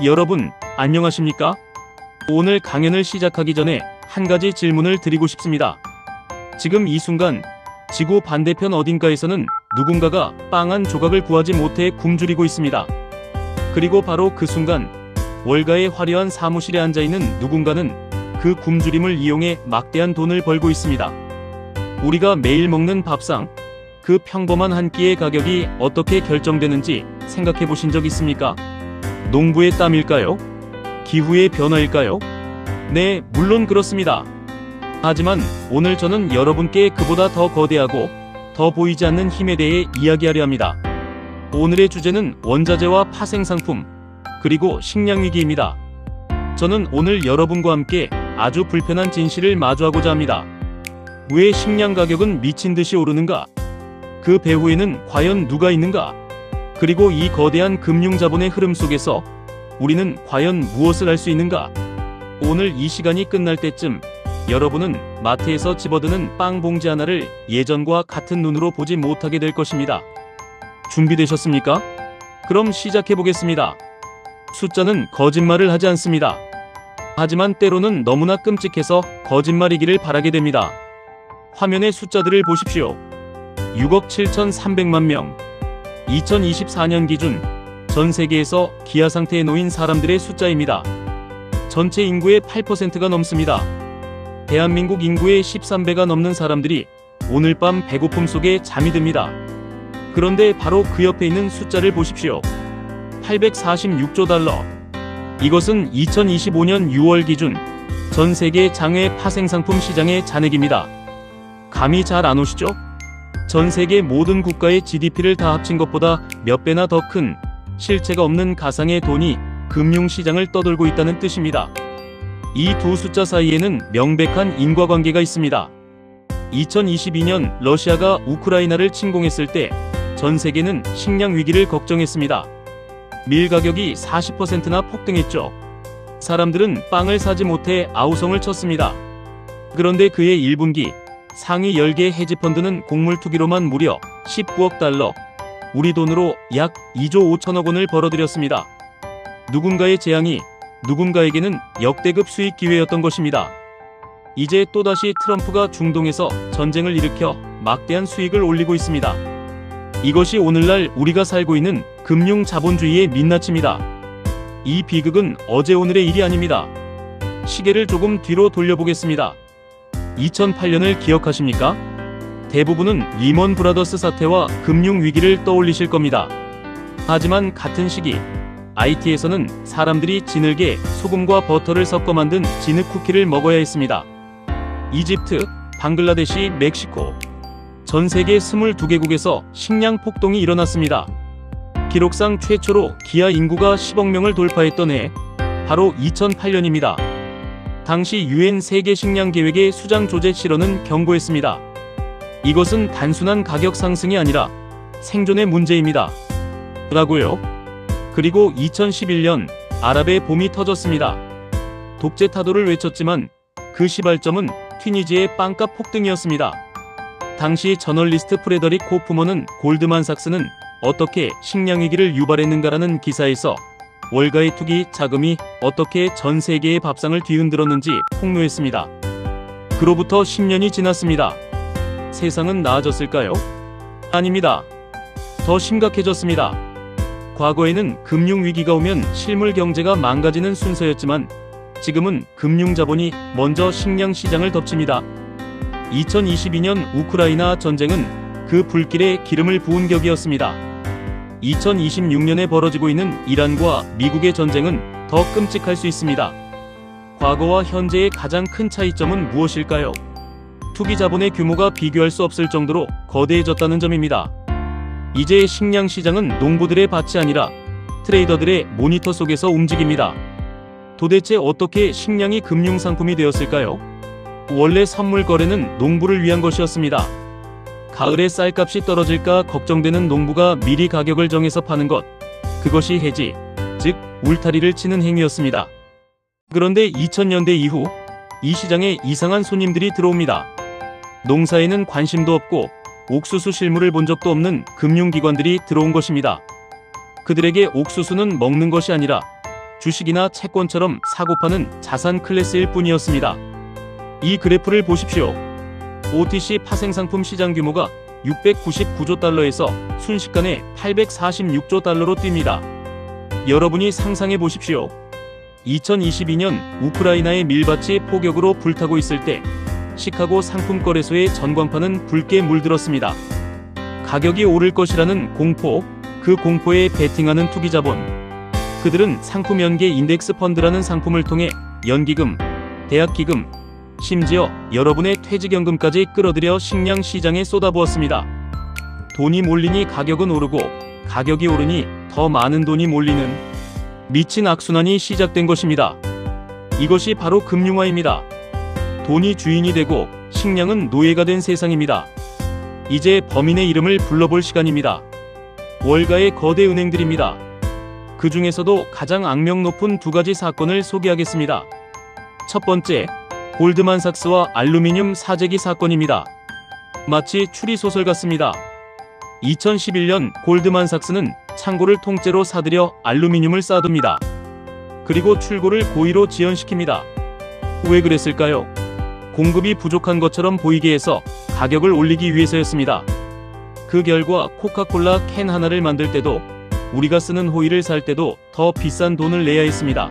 여러분, 안녕하십니까? 오늘 강연을 시작하기 전에 한 가지 질문을 드리고 싶습니다. 지금 이 순간 지구 반대편 어딘가에서는 누군가가 빵 한 조각을 구하지 못해 굶주리고 있습니다. 그리고 바로 그 순간 월가의 화려한 사무실에 앉아있는 누군가는 그 굶주림을 이용해 막대한 돈을 벌고 있습니다. 우리가 매일 먹는 밥상, 그 평범한 한 끼의 가격이 어떻게 결정되는지 생각해 보신 적 있습니까? 농부의 땀일까요? 기후의 변화일까요? 네, 물론 그렇습니다. 하지만 오늘 저는 여러분께 그보다 더 거대하고 더 보이지 않는 힘에 대해 이야기하려 합니다. 오늘의 주제는 원자재와 파생상품, 그리고 식량위기입니다. 저는 오늘 여러분과 함께 아주 불편한 진실을 마주하고자 합니다. 왜 식량 가격은 미친 듯이 오르는가? 그 배후에는 과연 누가 있는가? 그리고 이 거대한 금융자본의 흐름 속에서 우리는 과연 무엇을 할 수 있는가? 오늘 이 시간이 끝날 때쯤 여러분은 마트에서 집어드는 빵 봉지 하나를 예전과 같은 눈으로 보지 못하게 될 것입니다. 준비되셨습니까? 그럼 시작해 보겠습니다. 숫자는 거짓말을 하지 않습니다. 하지만 때로는 너무나 끔찍해서 거짓말이기를 바라게 됩니다. 화면의 숫자들을 보십시오. 6억 7,300만 명. 2024년 기준 전 세계에서 기아 상태에 놓인 사람들의 숫자입니다. 전체 인구의 8%가 넘습니다. 대한민국 인구의 13배가 넘는 사람들이 오늘 밤 배고픔 속에 잠이 듭니다. 그런데 바로 그 옆에 있는 숫자를 보십시오. 846조 달러. 이것은 2025년 6월 기준 전 세계 장외 파생상품 시장의 잔액입니다. 감이 잘 안 오시죠? 전 세계 모든 국가의 GDP를 다 합친 것보다 몇 배나 더 큰 실체가 없는 가상의 돈이 금융시장을 떠돌고 있다는 뜻입니다. 이 두 숫자 사이에는 명백한 인과관계가 있습니다. 2022년 러시아가 우크라이나를 침공했을 때 전 세계는 식량 위기를 걱정했습니다. 밀 가격이 40%나 폭등했죠. 사람들은 빵을 사지 못해 아우성을 쳤습니다. 그런데 그해 1분기 상위 10개 헤지펀드는 곡물 투기로만 무려 19억 달러, 우리 돈으로 약 2조 5천억 원을 벌어들였습니다. 누군가의 재앙이 누군가에게는 역대급 수익 기회였던 것입니다. 이제 또다시 트럼프가 중동에서 전쟁을 일으켜 막대한 수익을 올리고 있습니다. 이것이 오늘날 우리가 살고 있는 금융 자본주의의 민낯입니다. 이 비극은 어제 오늘의 일이 아닙니다. 시계를 조금 뒤로 돌려보겠습니다. 2008년을 기억하십니까? 대부분은 리먼 브라더스 사태와 금융 위기를 떠올리실 겁니다. 하지만 같은 시기 IT에서는 사람들이 진흙에 소금과 버터를 섞어 만든 진흙 쿠키를 먹어야 했습니다. 이집트, 방글라데시, 멕시코, 전 세계 22개국에서 식량 폭동이 일어났습니다. 기록상 최초로 기아 인구가 10억 명을 돌파했던 해, 바로 2008년입니다. 당시 UN 세계 식량 계획의 수장 조제 실언은 경고했습니다. 이것은 단순한 가격 상승이 아니라 생존의 문제입니다. 라고요. 그리고 2011년 아랍의 봄이 터졌습니다. 독재 타도를 외쳤지만 그 시발점은 튀니지의 빵값 폭등이었습니다. 당시 저널리스트 프레더릭 호프먼은 골드만삭스는 어떻게 식량 위기를 유발했는가라는 기사에서 월가의 투기 자금이 어떻게 전 세계의 밥상을 뒤흔들었는지 폭로했습니다. 그로부터 10년이 지났습니다. 세상은 나아졌을까요? 아닙니다. 더 심각해졌습니다. 과거에는 금융위기가 오면 실물 경제가 망가지는 순서였지만 지금은 금융자본이 먼저 식량시장을 덮칩니다. 2022년 우크라이나 전쟁은 그 불길에 기름을 부은 격이었습니다. 2026년에 벌어지고 있는 이란과 미국의 전쟁은 더 끔찍할 수 있습니다. 과거와 현재의 가장 큰 차이점은 무엇일까요? 투기 자본의 규모가 비교할 수 없을 정도로 거대해졌다는 점입니다. 이제 식량 시장은 농부들의 밭이 아니라 트레이더들의 모니터 속에서 움직입니다. 도대체 어떻게 식량이 금융상품이 되었을까요? 원래 선물 거래는 농부를 위한 것이었습니다. 가을에 쌀값이 떨어질까 걱정되는 농부가 미리 가격을 정해서 파는 것, 그것이 해지, 즉 울타리를 치는 행위였습니다. 그런데 2000년대 이후 이 시장에 이상한 손님들이 들어옵니다. 농사에는 관심도 없고 옥수수 실물을 본 적도 없는 금융기관들이 들어온 것입니다. 그들에게 옥수수는 먹는 것이 아니라 주식이나 채권처럼 사고 파는 자산 클래스일 뿐이었습니다. 이 그래프를 보십시오. OTC 파생상품 시장 규모가 699조 달러에서 순식간에 846조 달러로 뜁니다. 여러분이 상상해 보십시오. 2022년 우크라이나의 밀밭이 폭격으로 불타고 있을 때 시카고 상품거래소의 전광판은 붉게 물들었습니다. 가격이 오를 것이라는 공포, 그 공포에 베팅하는 투기자본. 그들은 상품 연계 인덱스 펀드라는 상품을 통해 연기금, 대학기금, 심지어 여러분의 퇴직연금까지 끌어들여 식량 시장에 쏟아부었습니다. 돈이 몰리니 가격은 오르고 가격이 오르니 더 많은 돈이 몰리는 미친 악순환이 시작된 것입니다. 이것이 바로 금융화입니다. 돈이 주인이 되고 식량은 노예가 된 세상입니다. 이제 범인의 이름을 불러볼 시간입니다. 월가의 거대 은행들입니다. 그 중에서도 가장 악명 높은 두 가지 사건을 소개하겠습니다. 첫 번째, 골드만삭스와 알루미늄 사재기 사건입니다. 마치 추리소설 같습니다. 2011년 골드만삭스는 창고를 통째로 사들여 알루미늄을 쌓아둡니다. 그리고 출고를 고의로 지연시킵니다. 왜 그랬을까요? 공급이 부족한 것처럼 보이게 해서 가격을 올리기 위해서였습니다. 그 결과 코카콜라 캔 하나를 만들 때도 우리가 쓰는 호일을 살 때도 더 비싼 돈을 내야 했습니다.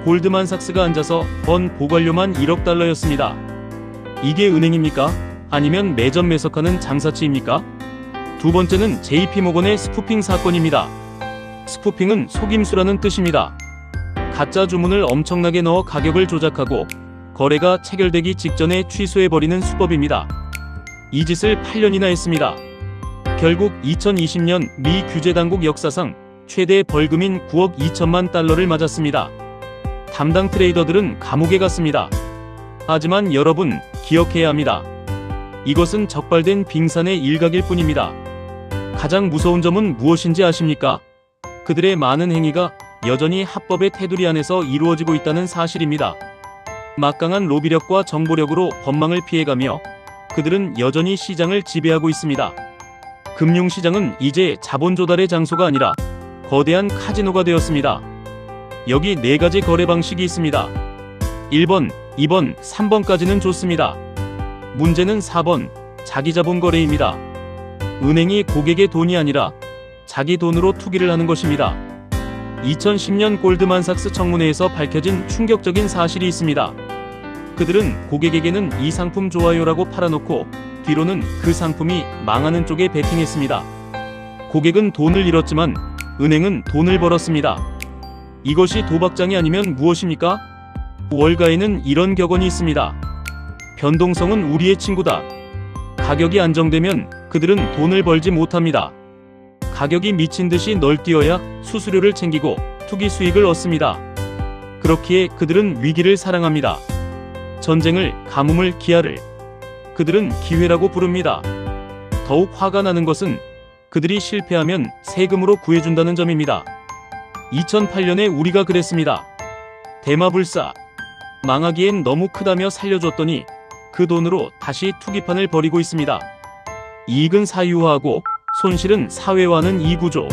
골드만삭스가 앉아서 번 보관료만 1억 달러였습니다. 이게 은행입니까? 아니면 매점 매석하는 장사치입니까? 두 번째는 JP모건의 스푸핑 사건입니다. 스푸핑은 속임수라는 뜻입니다. 가짜 주문을 엄청나게 넣어 가격을 조작하고 거래가 체결되기 직전에 취소해버리는 수법입니다. 이 짓을 8년이나 했습니다. 결국 2020년 미 규제당국 역사상 최대 벌금인 9억 2천만 달러를 맞았습니다. 담당 트레이더들은 감옥에 갔습니다. 하지만 여러분, 기억해야 합니다. 이것은 적발된 빙산의 일각일 뿐입니다. 가장 무서운 점은 무엇인지 아십니까? 그들의 많은 행위가 여전히 합법의 테두리 안에서 이루어지고 있다는 사실입니다. 막강한 로비력과 정보력으로 법망을 피해가며 그들은 여전히 시장을 지배하고 있습니다. 금융시장은 이제 자본 조달의 장소가 아니라 거대한 카지노가 되었습니다. 여기 4가지 거래 방식이 있습니다. 1번, 2번, 3번까지는 좋습니다. 문제는 4번, 자기자본 거래입니다. 은행이 고객의 돈이 아니라 자기 돈으로 투기를 하는 것입니다. 2010년 골드만삭스 청문회에서 밝혀진 충격적인 사실이 있습니다. 그들은 고객에게는 이 상품 좋아요라고 팔아놓고 뒤로는 그 상품이 망하는 쪽에 베팅했습니다. 고객은 돈을 잃었지만 은행은 돈을 벌었습니다. 이것이 도박장이 아니면 무엇입니까? 월가에는 이런 격언이 있습니다. 변동성은 우리의 친구다. 가격이 안정되면 그들은 돈을 벌지 못합니다. 가격이 미친 듯이 널뛰어야 수수료를 챙기고 투기 수익을 얻습니다. 그렇기에 그들은 위기를 사랑합니다. 전쟁을, 가뭄을, 기아를 그들은 기회라고 부릅니다. 더욱 화가 나는 것은 그들이 실패하면 세금으로 구해준다는 점입니다. 2008년에 우리가 그랬습니다. 대마불사. 망하기엔 너무 크다며 살려줬더니 그 돈으로 다시 투기판을 벌이고 있습니다. 이익은 사유화하고 손실은 사회화하는 이 구조.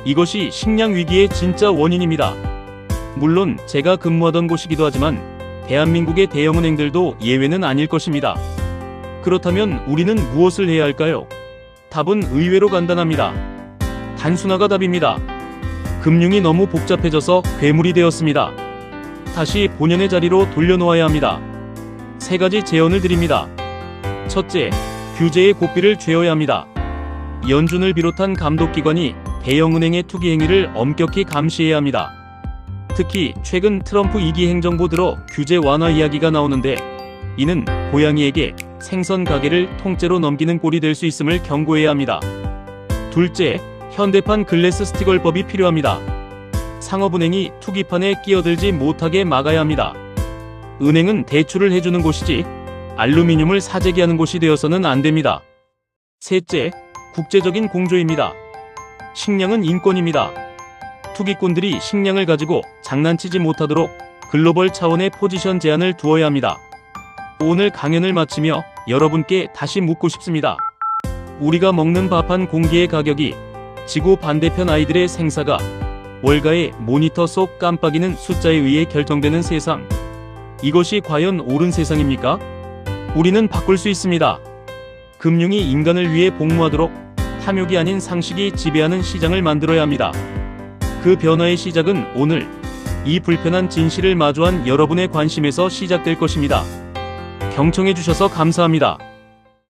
이것이 식량 위기의 진짜 원인입니다. 물론 제가 근무하던 곳이기도 하지만 대한민국의 대형은행들도 예외는 아닐 것입니다. 그렇다면 우리는 무엇을 해야 할까요? 답은 의외로 간단합니다. 단순화가 답입니다. 금융이 너무 복잡해져서 괴물이 되었습니다. 다시 본연의 자리로 돌려놓아야 합니다. 3가지 제언을 드립니다. 첫째, 규제의 고삐를 죄어야 합니다. 연준을 비롯한 감독기관이 대형은행의 투기 행위를 엄격히 감시해야 합니다. 특히 최근 트럼프 2기 행정부 들어 규제 완화 이야기가 나오는데 이는 고양이에게 생선 가게를 통째로 넘기는 꼴이 될 수 있음을 경고해야 합니다. 둘째, 현대판 글래스 스티걸법이 필요합니다. 상업은행이 투기판에 끼어들지 못하게 막아야 합니다. 은행은 대출을 해주는 곳이지 알루미늄을 사재기하는 곳이 되어서는 안 됩니다. 셋째, 국제적인 공조입니다. 식량은 인권입니다. 투기꾼들이 식량을 가지고 장난치지 못하도록 글로벌 차원의 포지션 제한을 두어야 합니다. 오늘 강연을 마치며 여러분께 다시 묻고 싶습니다. 우리가 먹는 밥 한 공기의 가격이 지구 반대편 아이들의 생사가 월가의 모니터 속 깜빡이는 숫자에 의해 결정되는 세상. 이것이 과연 옳은 세상입니까? 우리는 바꿀 수 있습니다. 금융이 인간을 위해 복무하도록 탐욕이 아닌 상식이 지배하는 시장을 만들어야 합니다. 그 변화의 시작은 오늘 이 불편한 진실을 마주한 여러분의 관심에서 시작될 것입니다. 경청해 주셔서 감사합니다.